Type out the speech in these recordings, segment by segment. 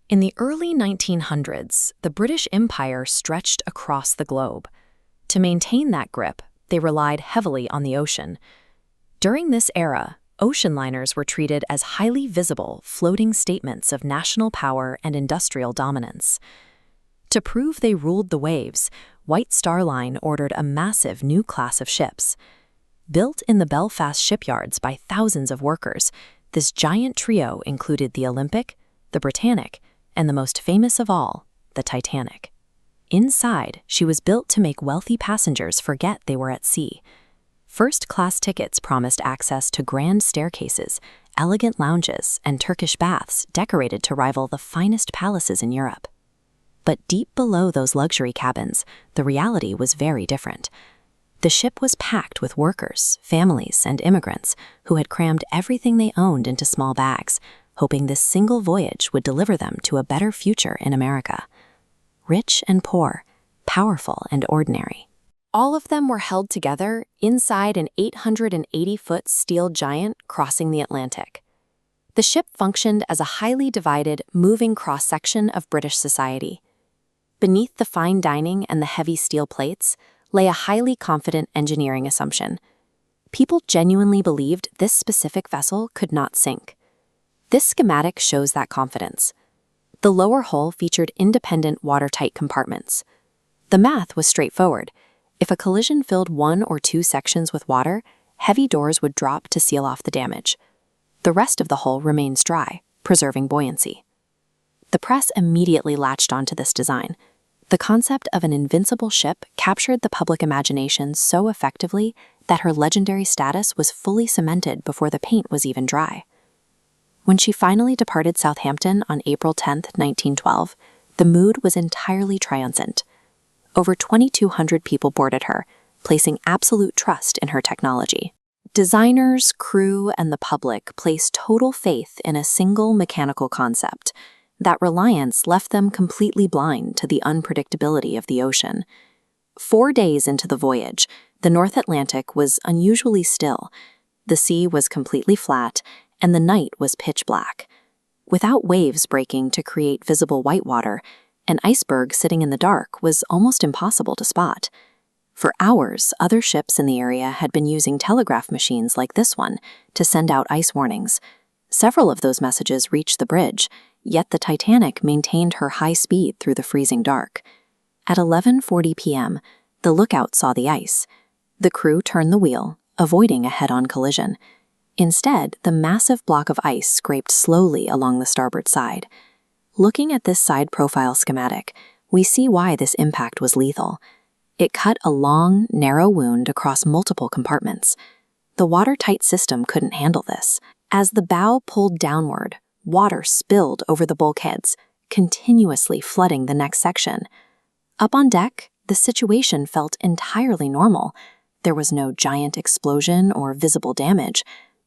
In the early 1900s, the British Empire stretched across the globe. To maintain that grip, they relied heavily on the ocean. During this era, ocean liners were treated as highly visible, floating statements of national power and industrial dominance. To prove they ruled the waves, White Star Line ordered a massive new class of ships. Built in the Belfast shipyards by thousands of workers, this giant trio included the Olympic, the Britannic, and the most famous of all, the Titanic. Inside, she was built to make wealthy passengers forget they were at sea. First-class tickets promised access to grand staircases, elegant lounges, and Turkish baths decorated to rival the finest palaces in Europe. But deep below those luxury cabins, the reality was very different. The ship was packed with workers, families, and immigrants who had crammed everything they owned into small bags, hoping this single voyage would deliver them to a better future in America. Rich and poor, powerful and ordinary. All of them were held together inside an 880-foot steel giant crossing the Atlantic. The ship functioned as a highly divided, moving cross-section of British society. Beneath the fine dining and the heavy steel plates lay a highly confident engineering assumption. People genuinely believed this specific vessel could not sink. This schematic shows that confidence. The lower hull featured independent watertight compartments. The math was straightforward. If a collision filled one or two sections with water, heavy doors would drop to seal off the damage. The rest of the hull remains dry, preserving buoyancy. The press immediately latched onto this design. The concept of an invincible ship captured the public imagination so effectively that her legendary status was fully cemented before the paint was even dry. When she finally departed Southampton on April 10, 1912, the mood was entirely triumphant. Over 2,200 people boarded her, placing absolute trust in her technology. Designers, crew, and the public placed total faith in a single mechanical concept. That reliance left them completely blind to the unpredictability of the ocean. 4 days into the voyage, the North Atlantic was unusually still. The sea was completely flat, and the night was pitch black. Without waves breaking to create visible whitewater, an iceberg sitting in the dark was almost impossible to spot. For hours, other ships in the area had been using telegraph machines like this one to send out ice warnings. Several of those messages reached the bridge, yet the Titanic maintained her high speed through the freezing dark. At 11:40 p.m., the lookout saw the ice. The crew turned the wheel, avoiding a head-on collision. Instead, the massive block of ice scraped slowly along the starboard side. Looking at this side profile schematic, we see why this impact was lethal. It cut a long, narrow wound across multiple compartments. The watertight system couldn't handle this. As the bow pulled downward, water spilled over the bulkheads, continuously flooding the next section. Up on deck, the situation felt entirely normal. There was no giant explosion or visible damage.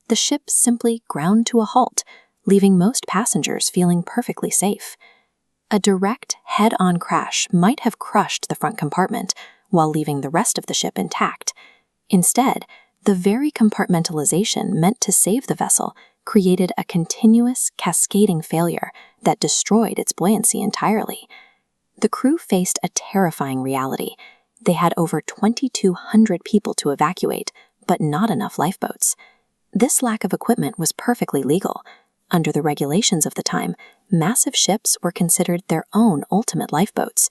The ship simply ground to a halt, leaving most passengers feeling perfectly safe. A direct head-on crash might have crushed the front compartment while leaving the rest of the ship intact. Instead, the very compartmentalization meant to save the vessel created a continuous, cascading failure that destroyed its buoyancy entirely. The crew faced a terrifying reality. They had over 2,200 people to evacuate, but not enough lifeboats. This lack of equipment was perfectly legal. Under the regulations of the time, massive ships were considered their own ultimate lifeboats.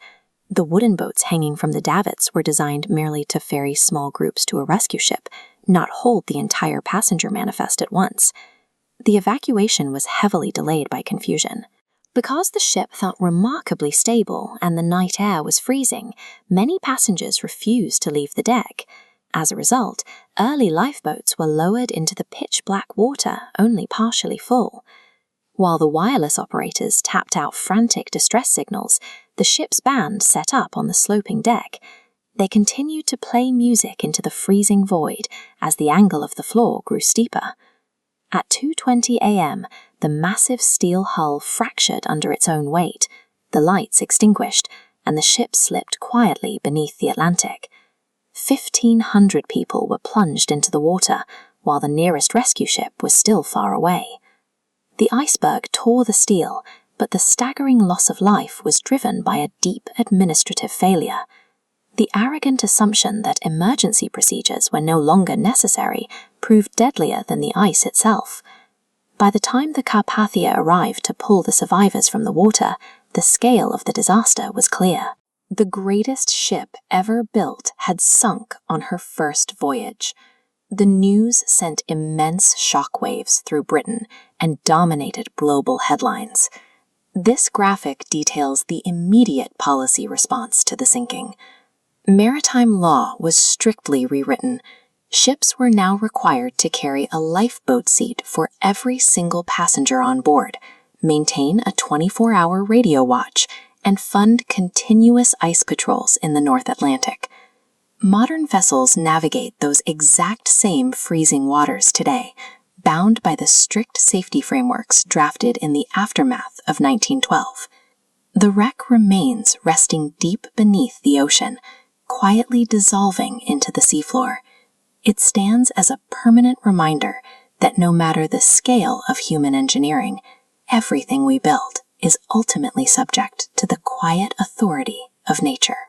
The wooden boats hanging from the davits were designed merely to ferry small groups to a rescue ship, not hold the entire passenger manifest at once. The evacuation was heavily delayed by confusion. Because the ship felt remarkably stable and the night air was freezing, many passengers refused to leave the deck. As a result, early lifeboats were lowered into the pitch-black water, only partially full. While the wireless operators tapped out frantic distress signals, the ship's band set up on the sloping deck. They continued to play music into the freezing void as the angle of the floor grew steeper. At 2:20 a.m., the massive steel hull fractured under its own weight, the lights extinguished, and the ship slipped quietly beneath the Atlantic. 1,500 people were plunged into the water, while the nearest rescue ship was still far away. The iceberg tore the steel, but the staggering loss of life was driven by a deep administrative failure. The arrogant assumption that emergency procedures were no longer necessary proved deadlier than the ice itself. By the time the Carpathia arrived to pull the survivors from the water, the scale of the disaster was clear. The greatest ship ever built had sunk on her first voyage. The news sent immense shockwaves through Britain and dominated global headlines. This graphic details the immediate policy response to the sinking. Maritime law was strictly rewritten. Ships were now required to carry a lifeboat seat for every single passenger on board, maintain a 24-hour radio watch, and fund continuous ice patrols in the North Atlantic. Modern vessels navigate those exact same freezing waters today, bound by the strict safety frameworks drafted in the aftermath of 1912. The wreck remains resting deep beneath the ocean, quietly dissolving into the seafloor. It stands as a permanent reminder that no matter the scale of human engineering, everything we build is ultimately subject to the quiet authority of nature.